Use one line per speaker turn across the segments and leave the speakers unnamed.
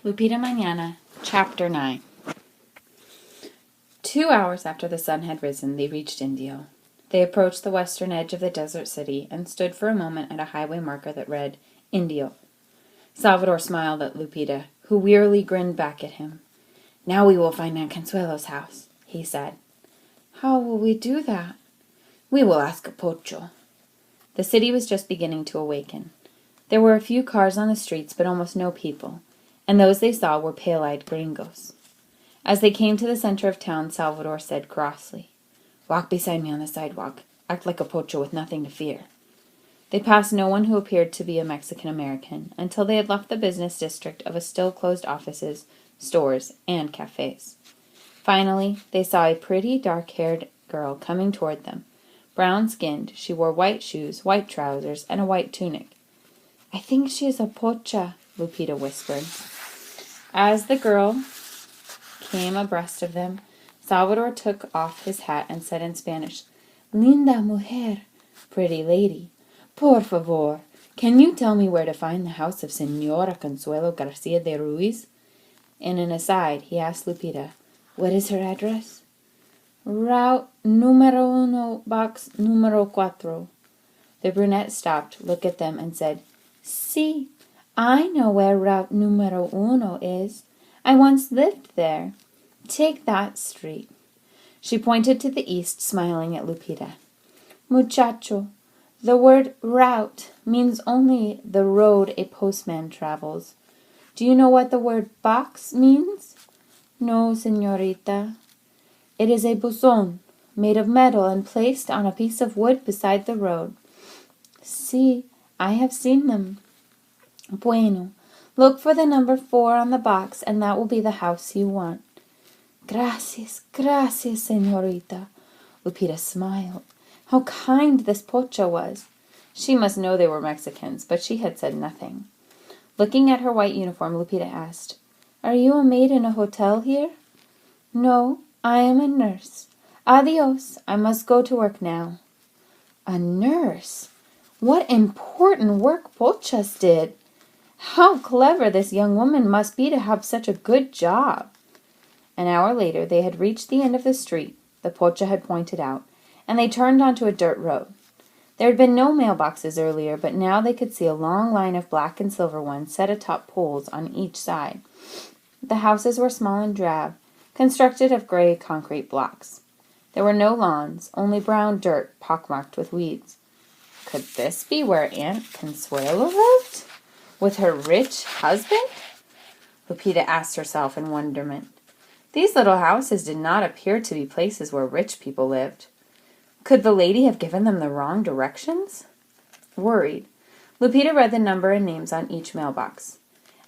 Lupita Manana, Chapter 9. 2 hours after the sun had risen, they reached Indio. They approached the western edge of the desert city and stood for a moment at a highway marker that read, Indio. Salvador smiled at Lupita, who wearily grinned back at him. "Now we will find Aunt Consuelo's house," he said. "How will we do that?" "We will ask a pocho." The city was just beginning to awaken. There were a few cars on the streets, but almost no people, and those they saw were pale-eyed gringos. As they came to the center of town, Salvador said crossly, "Walk beside me on the sidewalk. Act like a pocho with nothing to fear." They passed no one who appeared to be a Mexican-American until they had left the business district of a still-closed offices, stores, and cafes. Finally, they saw a pretty, dark-haired girl coming toward them. Brown-skinned, she wore white shoes, white trousers, and a white tunic. "I think she is a pocha," Lupita whispered. As the girl came abreast of them, Salvador took off his hat and said in Spanish, "Linda mujer, pretty lady. Por favor, can you tell me where to find the house of Señora Consuelo Garcia de Ruiz?" In an aside, he asked Lupita, "What is her address?" "Route número uno, box número cuatro." The brunette stopped, looked at them, and said, "Sí, I know where route número uno is. I once lived there. Take that street." She pointed to the east, smiling at Lupita. "Muchacho, the word route means only the road a postman travels. Do you know what the word box means?" "No, señorita." "It is a buzón, made of metal and placed on a piece of wood beside the road." "Sí, I have seen them." "Bueno, look for the number 4 on the box, and that will be the house you want." "Gracias, gracias, señorita." Lupita smiled. How kind this pocha was. She must know they were Mexicans, but she had said nothing. Looking at her white uniform, Lupita asked, "Are you a maid in a hotel here?" "No, I am a nurse. Adios, I must go to work now." A nurse? What important work pochas did! How clever this young woman must be to have such a good job. An hour later, they had reached the end of the street the pocha had pointed out, and they turned onto a dirt road. There had been no mailboxes earlier, but now they could see a long line of black and silver ones set atop poles on each side. The houses were small and drab, constructed of gray concrete blocks. There were no lawns, only brown dirt pockmarked with weeds. Could this be where Aunt Consuelo lived? With her rich husband? Lupita asked herself in wonderment. These little houses did not appear to be places where rich people lived. Could the lady have given them the wrong directions? Worried, Lupita read the number and names on each mailbox.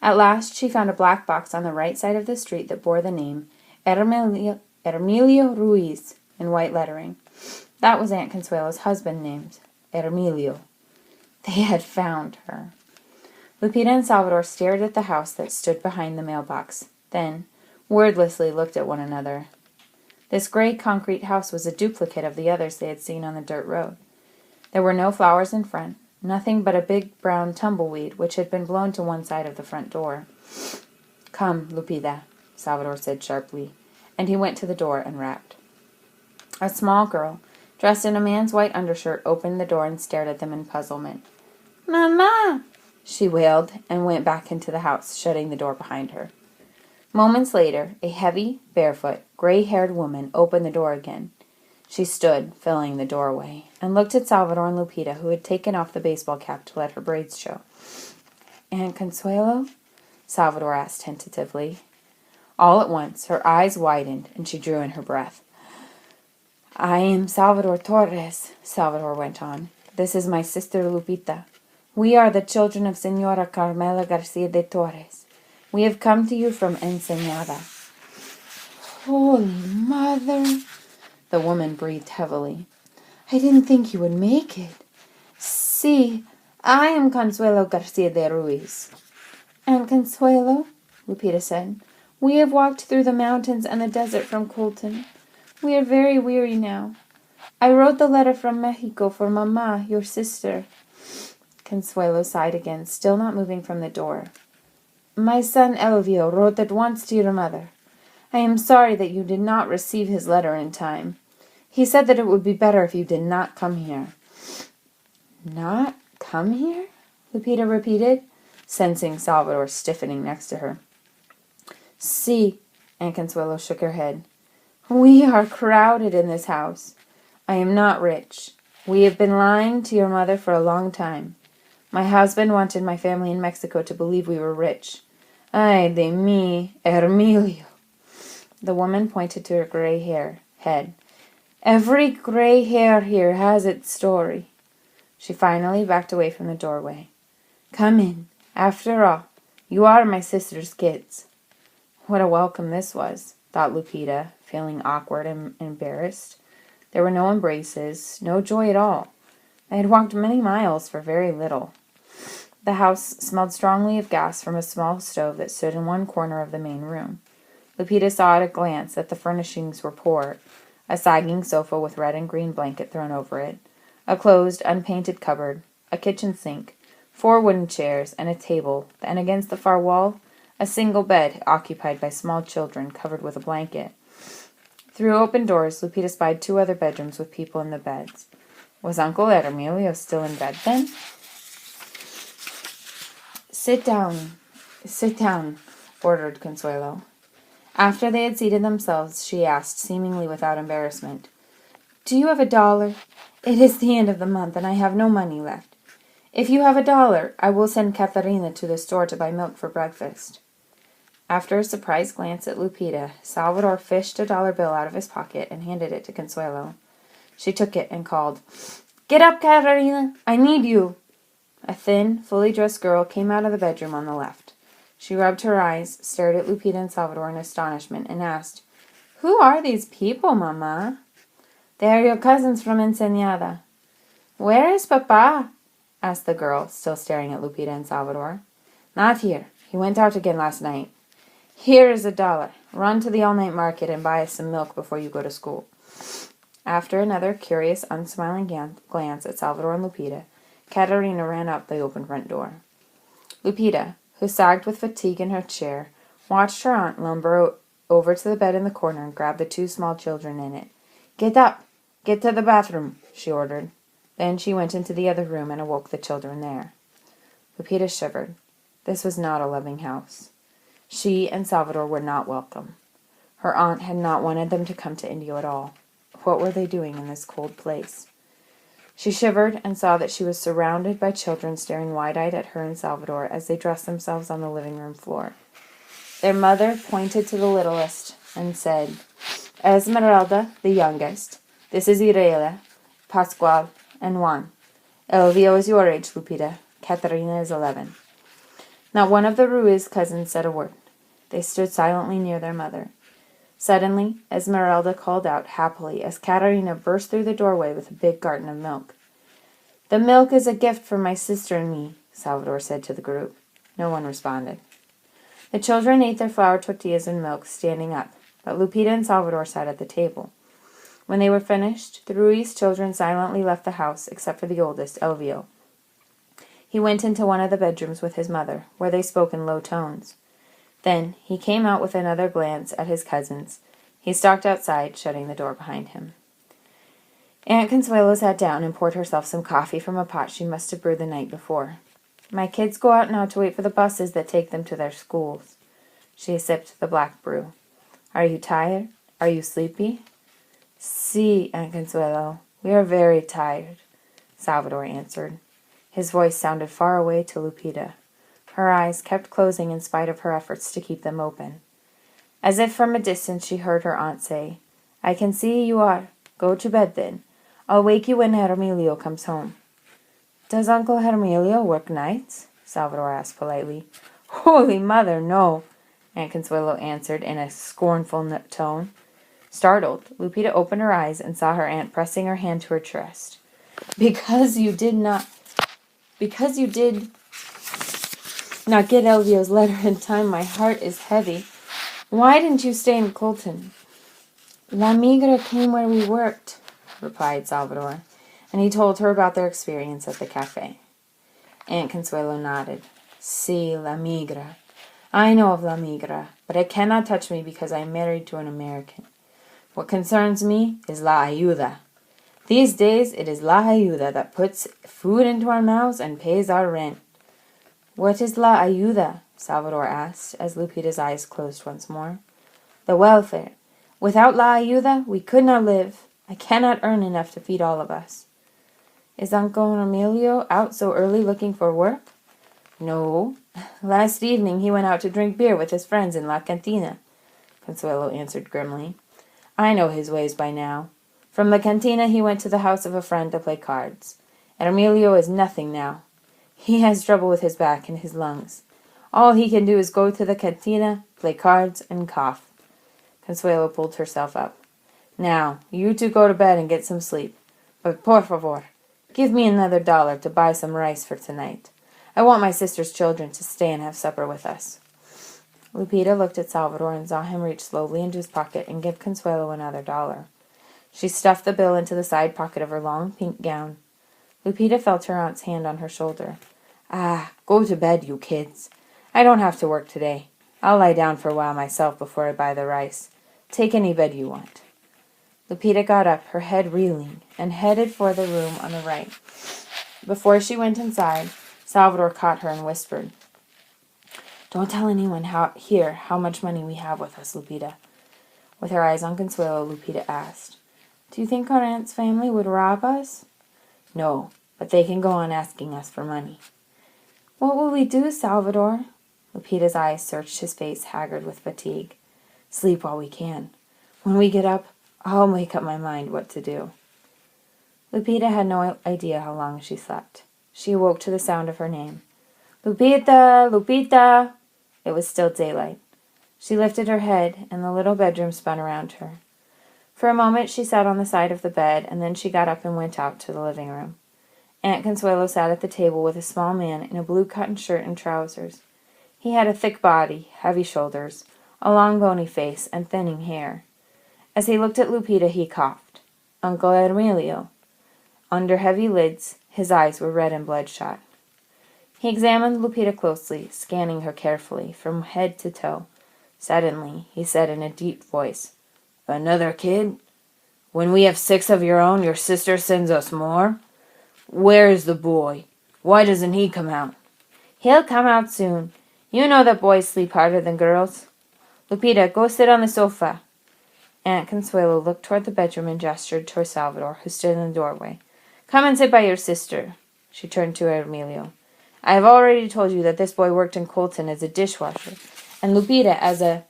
At last she found a black box on the right side of the street that bore the name Hermilio Ruiz in white lettering. That was Aunt Consuelo's husband named Hermilio. They had found her. Lupita and Salvador stared at the house that stood behind the mailbox, then wordlessly looked at one another. This gray concrete house was a duplicate of the others they had seen on the dirt road. There were no flowers in front, nothing but a big brown tumbleweed which had been blown to one side of the front door. "Come, Lupita," Salvador said sharply, and he went to the door and rapped. A small girl, dressed in a man's white undershirt, opened the door and stared at them in puzzlement. "Mama!" she wailed, and went back into the house, shutting the door behind her. Moments later, a heavy, barefoot, gray-haired woman opened the door again. She stood, filling the doorway, and looked at Salvador and Lupita, who had taken off the baseball cap to let her braids show. "Aunt Consuelo?" Salvador asked tentatively. All at once, her eyes widened, and she drew in her breath. "I am Salvador Torres," Salvador went on. "This is my sister Lupita. We are the children of Señora Carmela Garcia de Torres. We have come to you from Ensenada." "Holy Mother!" The woman breathed heavily. "I didn't think you would make it." "Sí, I am Consuelo Garcia de Ruiz." "Aunt Consuelo," Lupita said, "we have walked through the mountains and the desert from Colton. We are very weary now. I wrote the letter from Mexico for Mamá, your sister." Consuelo sighed again, still not moving from the door. My son Elvio wrote at once to your mother. I am sorry that you did not receive his letter in time. He said that it would be better if you did not come here." "Not come here?" Lupita repeated, sensing Salvador stiffening next to her. "Si," Aunt Consuelo shook her head. "We are crowded in this house. I am not rich. We have been lying to your mother for a long time. My husband wanted my family in Mexico to believe we were rich. Ay de mi, Hermilio." The woman pointed to her gray head. "Every gray hair here has its story." She finally backed away from the doorway. "Come in. After all, you are my sister's kids." What a welcome this was, thought Lupita, feeling awkward and embarrassed. There were no embraces, no joy at all. They had walked many miles for very little. The house smelled strongly of gas from a small stove that stood in one corner of the main room. Lupita saw at a glance that the furnishings were poor: a sagging sofa with red and green blanket thrown over it, a closed, unpainted cupboard, a kitchen sink, 4 wooden chairs, and a table, and against the far wall, a single bed occupied by small children covered with a blanket. Through open doors, Lupita spied 2 other bedrooms with people in the beds. Was Uncle Hermilio still in bed then? Sit down, ordered Consuelo. After they had seated themselves, she asked, seemingly without embarrassment, "Do you have $1? It is the end of the month, and I have no money left. If you have $1, I will send Catarina to the store to buy milk for breakfast." After a surprised glance at Lupita, Salvador fished a $1 bill out of his pocket and handed it to Consuelo. She took it and called, "Get up, Catarina! I need you!" A thin, fully dressed girl came out of the bedroom on the left. She rubbed her eyes, stared at Lupita and Salvador in astonishment, and asked, "Who are these people, Mama?" "They are your cousins from Ensenada." "Where is Papa?" asked the girl, still staring at Lupita and Salvador. "Not here. He went out again last night." "Here is $1. Run to the all-night market and buy us some milk before you go to school." After another curious, unsmiling glance at Salvador and Lupita, Catarina ran up the open front door. Lupita, who sagged with fatigue in her chair, watched her aunt lumber over to the bed in the corner and grab the 2 small children in it. "Get up! Get to the bathroom!" she ordered. Then she went into the other room and awoke the children there. Lupita shivered. This was not a loving house. She and Salvador were not welcome. Her aunt had not wanted them to come to Indio at all. What were they doing in this cold place? She shivered and saw that she was surrounded by children staring wide-eyed at her and Salvador as they dressed themselves on the living room floor. Their mother pointed to the littlest and said, "Esmeralda, the youngest. This is Irelia, Pascual, and Juan. Elvio is your age, Lupita. Catarina is 11. Not one of the Ruiz cousins said a word. They stood silently near their mother. Suddenly, Esmeralda called out happily as Catarina burst through the doorway with a big carton of milk. "The milk is a gift from my sister and me," Salvador said to the group. No one responded. The children ate their flour tortillas and milk standing up, but Lupita and Salvador sat at the table. When they were finished, the Ruiz children silently left the house, except for the oldest, Elvio. He went into one of the bedrooms with his mother, where they spoke in low tones. Then he came out with another glance at his cousins. He stalked outside, shutting the door behind him. Aunt Consuelo sat down and poured herself some coffee from a pot she must have brewed the night before. "My kids go out now to wait for the buses that take them to their schools." She sipped the black brew. "Are you tired? Are you sleepy?" "Si, Aunt Consuelo. We are very tired," Salvador answered. His voice sounded far away to Lupita. Her eyes kept closing in spite of her efforts to keep them open. As if from a distance she heard her aunt say, "I can see you are. Go to bed then. I'll wake you when Hermilio comes home." "Does Uncle Hermilio work nights?" Salvador asked politely. "Holy Mother, no," Aunt Consuelo answered in a scornful tone. Startled, Lupita opened her eyes and saw her aunt pressing her hand to her chest. Because you did not get Elvio's letter in time, my heart is heavy. Why didn't you stay in Colton?" "La Migra came where we worked," replied Salvador, and he told her about their experience at the cafe. Aunt Consuelo nodded. "Si, La Migra. I know of La Migra, but it cannot touch me because I am married to an American. What concerns me is La Ayuda. These days, it is La Ayuda that puts food into our mouths and pays our rent. What is La Ayuda? Salvador asked, as Lupita's eyes closed once more. The welfare. Without La Ayuda, we could not live. I cannot earn enough to feed all of us. Is Uncle Emilio out so early looking for work? No. Last evening he went out to drink beer with his friends in La Cantina, Consuelo answered grimly. I know his ways by now. From the cantina he went to the house of a friend to play cards. And Emilio is nothing now. He has trouble with his back and his lungs. All he can do is go to the cantina, play cards, and cough. Consuelo pulled herself up. Now, you two go to bed and get some sleep. But por favor, give me another $1 to buy some rice for tonight. I want my sister's children to stay and have supper with us. Lupita looked at Salvador and saw him reach slowly into his pocket and give Consuelo another $1. She stuffed the bill into the side pocket of her long pink gown. Lupita felt her aunt's hand on her shoulder. Ah, go to bed, you kids. I don't have to work today. I'll lie down for a while myself before I buy the rice. Take any bed you want. Lupita got up, her head reeling, and headed for the room on the right. Before she went inside, Salvador caught her and whispered, Don't tell anyone here how much money we have with us, Lupita. With her eyes on Consuelo, Lupita asked, Do you think our aunt's family would rob us? No, but they can go on asking us for money. What will we do, Salvador? Lupita's eyes searched his face, haggard with fatigue. Sleep while we can. When we get up, I'll make up my mind what to do. Lupita had no idea how long she slept. She awoke to the sound of her name. Lupita! Lupita! It was still daylight. She lifted her head, and the little bedroom spun around her. For a moment she sat on the side of the bed, and then she got up and went out to the living room. Aunt Consuelo sat at the table with a small man in a blue cotton shirt and trousers. He had a thick body, heavy shoulders, a long bony face, and thinning hair. As he looked at Lupita, he coughed. Uncle Emilio. Under heavy lids, his eyes were red and bloodshot. He examined Lupita closely, scanning her carefully, from head to toe. Suddenly, he said in a deep voice, Another kid? When we have 6 of your own, your sister sends us more? Where is the boy? Why doesn't he come out? He'll come out soon. You know that boys sleep harder than girls. Lupita, go sit on the sofa. Aunt Consuelo looked toward the bedroom and gestured toward Salvador, who stood in the doorway. Come and sit by your sister. She turned to Emilio. I have already told you that this boy worked in Colton as a dishwasher, and Lupita as a...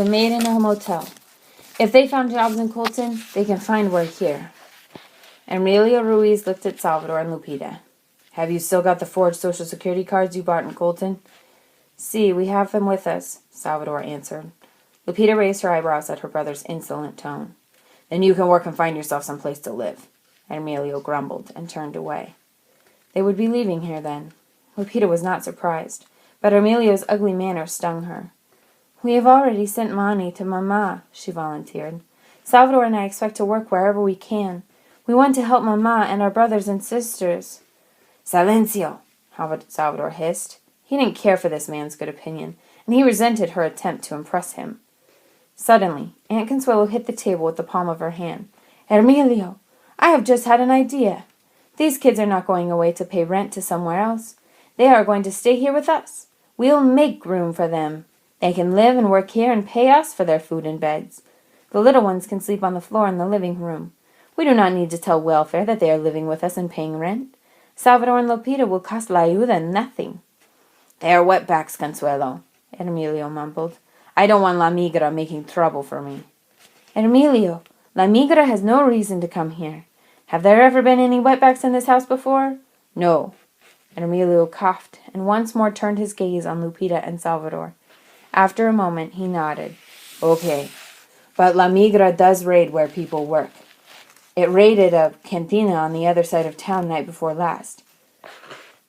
maid in a motel. If they found jobs in Colton, they can find work here. Emilio Ruiz looked at Salvador and Lupita. Have you still got the forged Social Security cards you bought in Colton? Si, we have them with us, Salvador answered. Lupita raised her eyebrows at her brother's insolent tone. Then you can work and find yourself some place to live. Emilio grumbled and turned away. They would be leaving here then. Lupita was not surprised, but Emilio's ugly manner stung her. We have already sent money to Mama, she volunteered. Salvador and I expect to work wherever we can. We want to help Mama and our brothers and sisters. Silencio, Salvador hissed. He didn't care for this man's good opinion, and he resented her attempt to impress him. Suddenly, Aunt Consuelo hit the table with the palm of her hand. Emilio, I have just had an idea. These kids are not going away to pay rent to somewhere else. They are going to stay here with us. We'll make room for them. They can live and work here and pay us for their food and beds. The little ones can sleep on the floor in the living room. We do not need to tell welfare that they are living with us and paying rent. Salvador and Lupita will cost La Ayuda nothing. They are wetbacks, Consuelo, Emilio mumbled. I don't want La Migra making trouble for me. Emilio, La Migra has no reason to come here. Have there ever been any wetbacks in this house before? No. Emilio coughed and once more turned his gaze on Lupita and Salvador. After a moment, he nodded. Okay, but La Migra does raid where people work. It raided a cantina on the other side of town night before last.